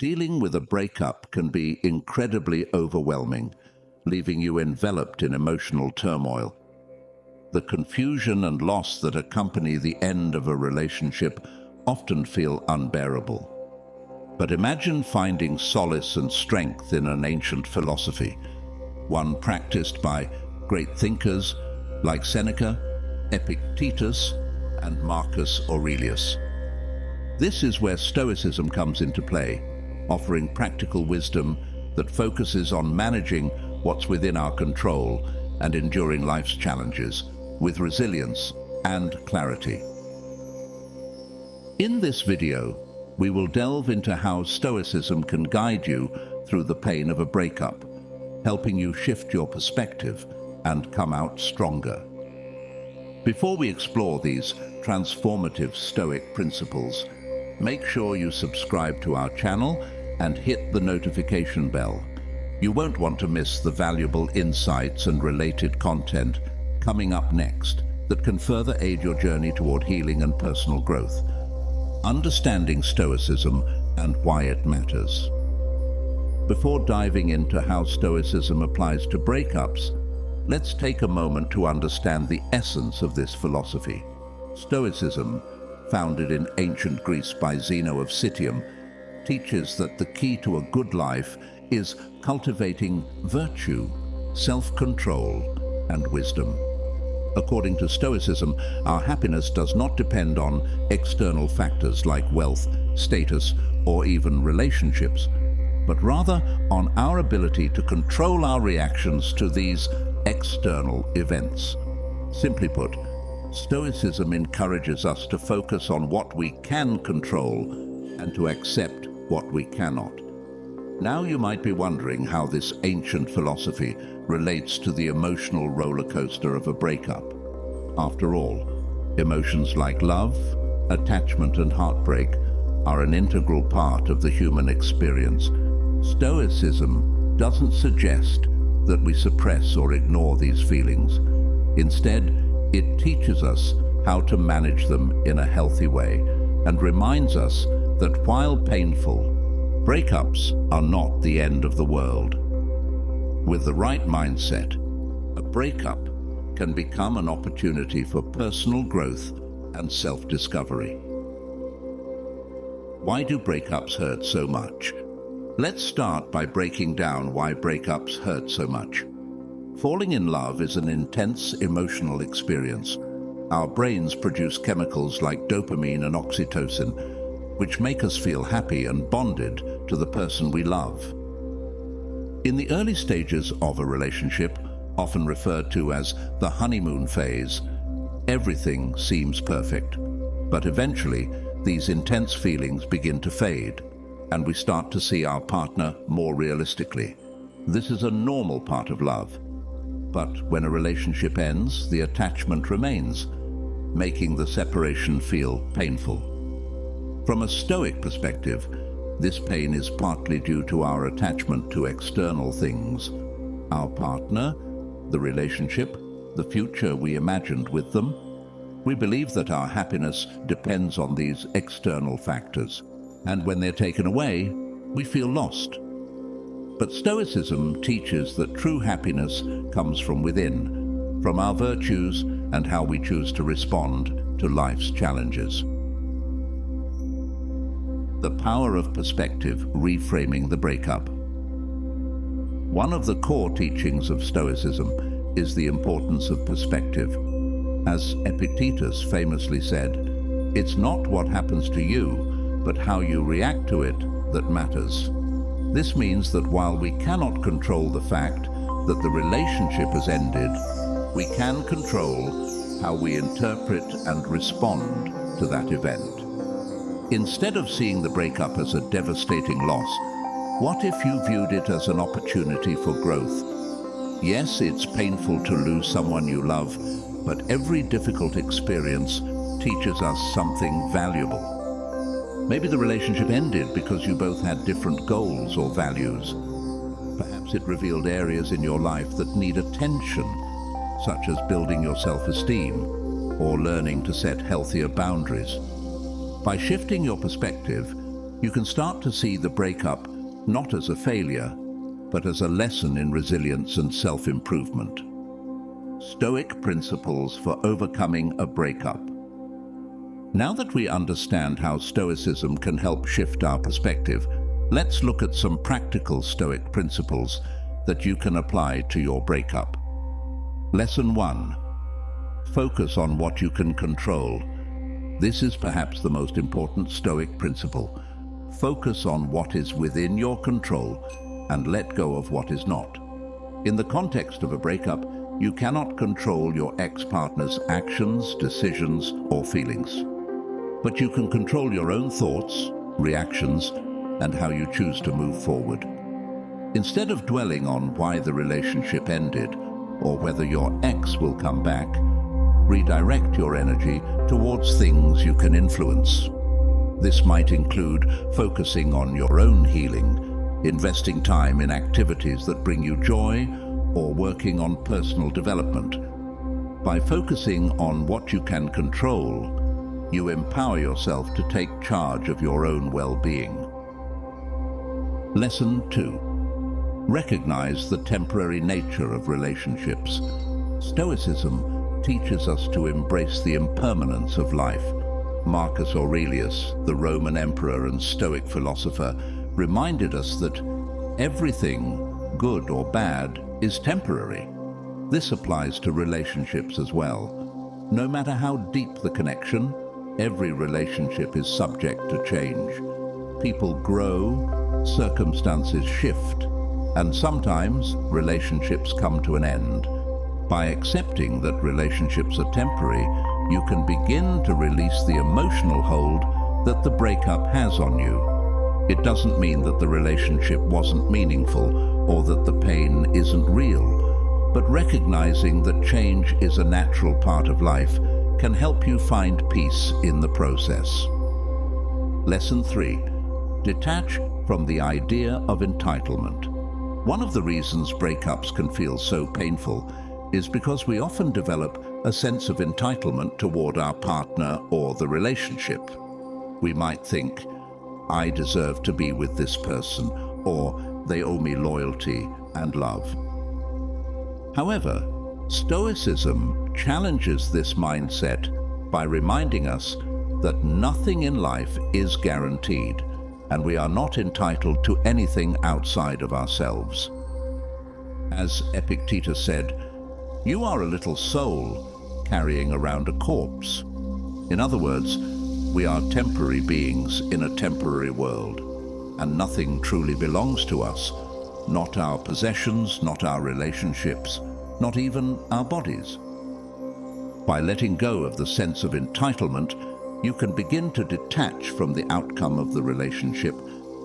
Dealing with a breakup can be incredibly overwhelming, leaving you enveloped in emotional turmoil. The confusion and loss that accompany the end of a relationship often feel unbearable. But imagine finding solace and strength in an ancient philosophy, one practiced by great thinkers like Seneca, Epictetus, and Marcus Aurelius. This is where Stoicism comes into play, offering practical wisdom that focuses on managing what's within our control and enduring life's challenges with resilience and clarity. In this video, we will delve into how Stoicism can guide you through the pain of a breakup, helping you shift your perspective and come out stronger. Before we explore these transformative Stoic principles, make sure you subscribe to our channel and hit the notification bell. You won't want to miss the valuable insights and related content coming up next that can further aid your journey toward healing and personal growth. Understanding Stoicism and why it matters. Before diving into how Stoicism applies to breakups, let's take a moment to understand the essence of this philosophy. Stoicism, founded in ancient Greece by Zeno of Citium, teaches that the key to a good life is cultivating virtue, self-control, and wisdom. According to Stoicism, our happiness does not depend on external factors like wealth, status, or even relationships, but rather on our ability to control our reactions to these external events. Simply put, Stoicism encourages us to focus on what we can control and to accept what we cannot. Now you might be wondering how this ancient philosophy relates to the emotional roller coaster of a breakup. After all, emotions like love, attachment, and heartbreak are an integral part of the human experience. Stoicism doesn't suggest that we suppress or ignore these feelings. Instead, it teaches us how to manage them in a healthy way and reminds us that while painful, breakups are not the end of the world. With the right mindset, a breakup can become an opportunity for personal growth and self-discovery. Why do breakups hurt so much? Let's start by breaking down why breakups hurt so much. Falling in love is an intense emotional experience. Our brains produce chemicals like dopamine and oxytocin, which make us feel happy and bonded to the person we love. In the early stages of a relationship, often referred to as the honeymoon phase, everything seems perfect. But eventually, these intense feelings begin to fade, and we start to see our partner more realistically. This is a normal part of love. But when a relationship ends, the attachment remains, making the separation feel painful. From a Stoic perspective, this pain is partly due to our attachment to external things. Our partner, the relationship, the future we imagined with them. We believe that our happiness depends on these external factors, and when they're taken away, we feel lost. But Stoicism teaches that true happiness comes from within, from our virtues and how we choose to respond to life's challenges. The power of perspective, reframing the breakup. One of the core teachings of Stoicism is the importance of perspective. As Epictetus famously said, "It's not what happens to you, but how you react to it that matters." This means that while we cannot control the fact that the relationship has ended, we can control how we interpret and respond to that event. Instead of seeing the breakup as a devastating loss, what if you viewed it as an opportunity for growth? Yes, it's painful to lose someone you love, but every difficult experience teaches us something valuable. Maybe the relationship ended because you both had different goals or values. Perhaps it revealed areas in your life that need attention, such as building your self-esteem or learning to set healthier boundaries. By shifting your perspective, You can start to see the breakup not as a failure, but as a lesson in resilience and self-improvement. Stoic principles for overcoming a breakup. Now that we understand how Stoicism can help shift our perspective, let's look at some practical Stoic principles that you can apply to your breakup. Lesson 1. Focus on what you can control. This is perhaps the most important Stoic principle. Focus on what is within your control and let go of what is not. In the context of a breakup, you cannot control your ex-partner's actions, decisions, or feelings. But you can control your own thoughts, reactions, and how you choose to move forward. Instead of dwelling on why the relationship ended or whether your ex will come back, redirect your energy towards things you can influence. This might include focusing on your own healing, investing time in activities that bring you joy, or working on personal development. By focusing on what you can control, you empower yourself to take charge of your own well-being. Lesson 2. Recognize the temporary nature of relationships. Stoicism teaches us to embrace the impermanence of life. Marcus Aurelius, the Roman emperor and Stoic philosopher, reminded us that everything, good or bad, is temporary. This applies to relationships as well. No matter how deep the connection, every relationship is subject to change. People grow, circumstances shift, and sometimes relationships come to an end. By accepting that relationships are temporary, you can begin to release the emotional hold that the breakup has on you. It doesn't mean that the relationship wasn't meaningful or that the pain isn't real, but recognizing that change is a natural part of life can help you find peace in the process. Lesson 3. Detach from the idea of entitlement. One of the reasons breakups can feel so painful is because we often develop a sense of entitlement toward our partner or the relationship. We might think, I deserve to be with this person, or they owe me loyalty and love. However, Stoicism challenges this mindset by reminding us that nothing in life is guaranteed, and we are not entitled to anything outside of ourselves. As Epictetus said, "You are a little soul carrying around a corpse." In other words, we are temporary beings in a temporary world, and nothing truly belongs to us, not our possessions, not our relationships, not even our bodies. By letting go of the sense of entitlement, you can begin to detach from the outcome of the relationship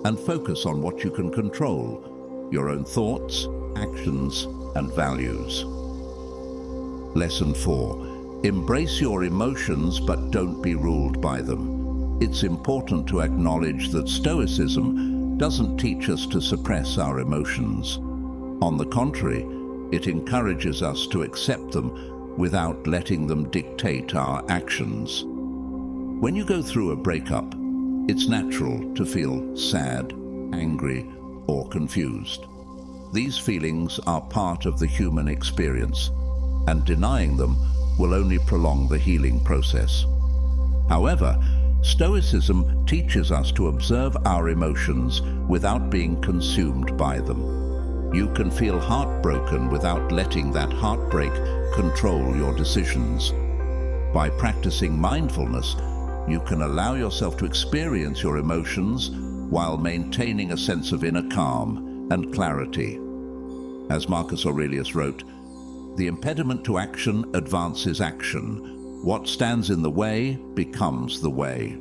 and focus on what you can control, your own thoughts, actions, and values. Lesson 4. Embrace your emotions, but don't be ruled by them. It's important to acknowledge that Stoicism doesn't teach us to suppress our emotions. On the contrary, it encourages us to accept them without letting them dictate our actions. When you go through a breakup, it's natural to feel sad, angry, or confused. These feelings are part of the human experience, and denying them will only prolong the healing process. However, Stoicism teaches us to observe our emotions without being consumed by them. You can feel heartbroken without letting that heartbreak control your decisions. By practicing mindfulness, you can allow yourself to experience your emotions while maintaining a sense of inner calm and clarity. As Marcus Aurelius wrote, "The impediment to action advances action. What stands in the way becomes the way."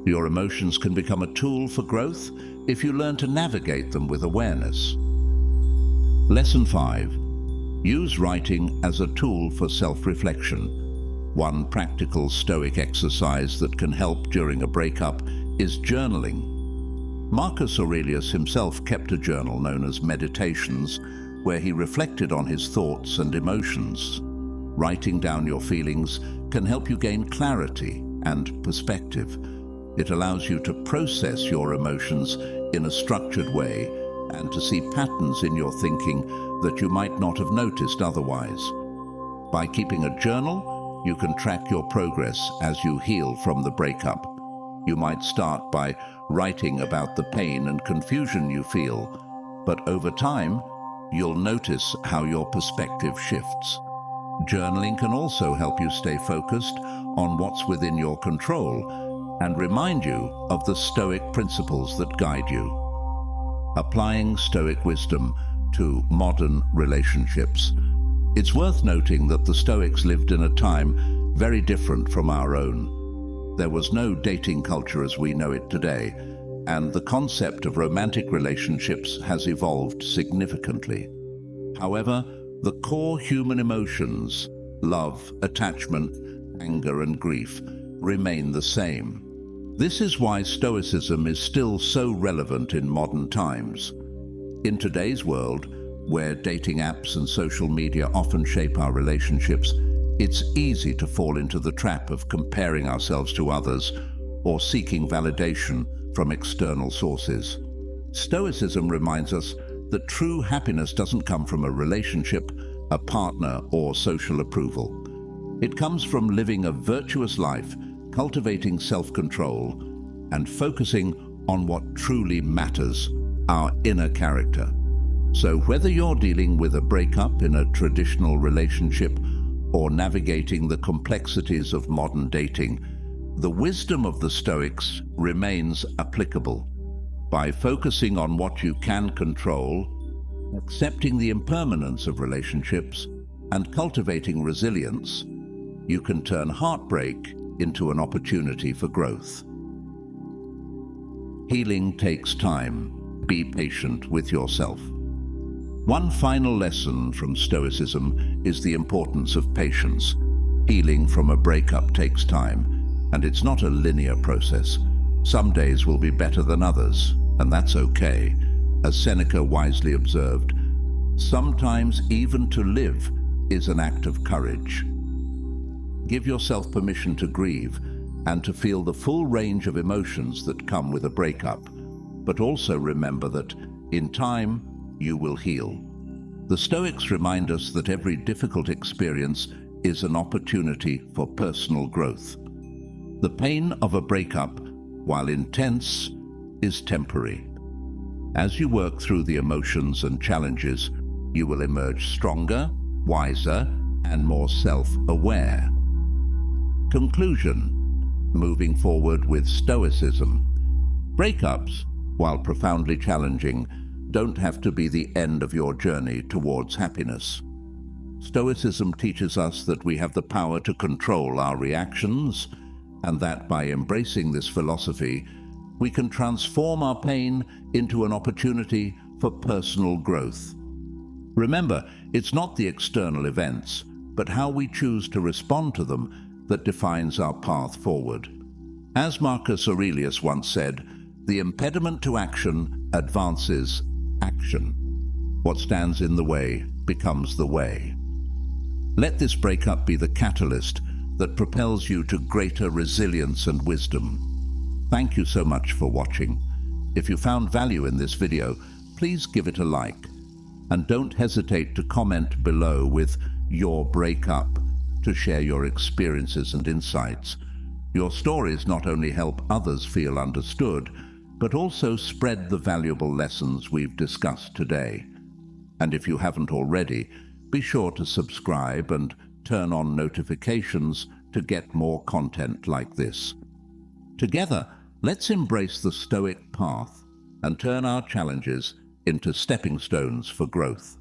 Your emotions can become a tool for growth if you learn to navigate them with awareness. Lesson 5. Use writing as a tool for self-reflection. One practical Stoic exercise that can help during a breakup is journaling. Marcus Aurelius himself kept a journal known as Meditations, where he reflected on his thoughts and emotions. Writing down your feelings can help you gain clarity and perspective. It allows you to process your emotions in a structured way and to see patterns in your thinking that you might not have noticed otherwise. By keeping a journal, you can track your progress as you heal from the breakup. You might start by writing about the pain and confusion you feel, but over time, you'll notice how your perspective shifts. Journaling can also help you stay focused on what's within your control and remind you of the Stoic principles that guide you. Applying Stoic wisdom to modern relationships. It's worth noting that the Stoics lived in a time very different from our own. There was no dating culture as we know it today, and the concept of romantic relationships has evolved significantly. However, the core human emotions, love, attachment, anger, and grief, remain the same. This is why Stoicism is still so relevant in modern times. In today's world, where dating apps and social media often shape our relationships, it's easy to fall into the trap of comparing ourselves to others or seeking validation from external sources. Stoicism reminds us that true happiness doesn't come from a relationship, a partner, or social approval. It comes from living a virtuous life, cultivating self-control, and focusing on what truly matters, our inner character. So whether you're dealing with a breakup in a traditional relationship or navigating the complexities of modern dating, the wisdom of the Stoics remains applicable. By focusing on what you can control, accepting the impermanence of relationships, and cultivating resilience, you can turn heartbreak into an opportunity for growth. Healing takes time. Be patient with yourself. One final lesson from Stoicism is the importance of patience. Healing from a breakup takes time, and it's not a linear process. Some days will be better than others, and that's okay. As Seneca wisely observed, sometimes even to live is an act of courage. Give yourself permission to grieve and to feel the full range of emotions that come with a breakup, but also remember that, in time, you will heal. The Stoics remind us that every difficult experience is an opportunity for personal growth. The pain of a breakup, while intense, is temporary. As you work through the emotions and challenges, you will emerge stronger, wiser, and more self-aware. Conclusion. Moving forward with Stoicism. Breakups, while profoundly challenging, don't have to be the end of your journey towards happiness. Stoicism teaches us that we have the power to control our reactions, and that by embracing this philosophy, we can transform our pain into an opportunity for personal growth. Remember, it's not the external events, but how we choose to respond to them that defines our path forward. As Marcus Aurelius once said, the impediment to action advances action. What stands in the way becomes the way. Let this breakup be the catalyst that propels you to greater resilience and wisdom. Thank you so much for watching. If you found value in this video, please give it a like. And don't hesitate to comment below with your breakup to share your experiences and insights. Your stories not only help others feel understood, but also spread the valuable lessons we've discussed today. And if you haven't already, be sure to subscribe and turn on notifications to get more content like this. Together, let's embrace the Stoic path and turn our challenges into stepping stones for growth.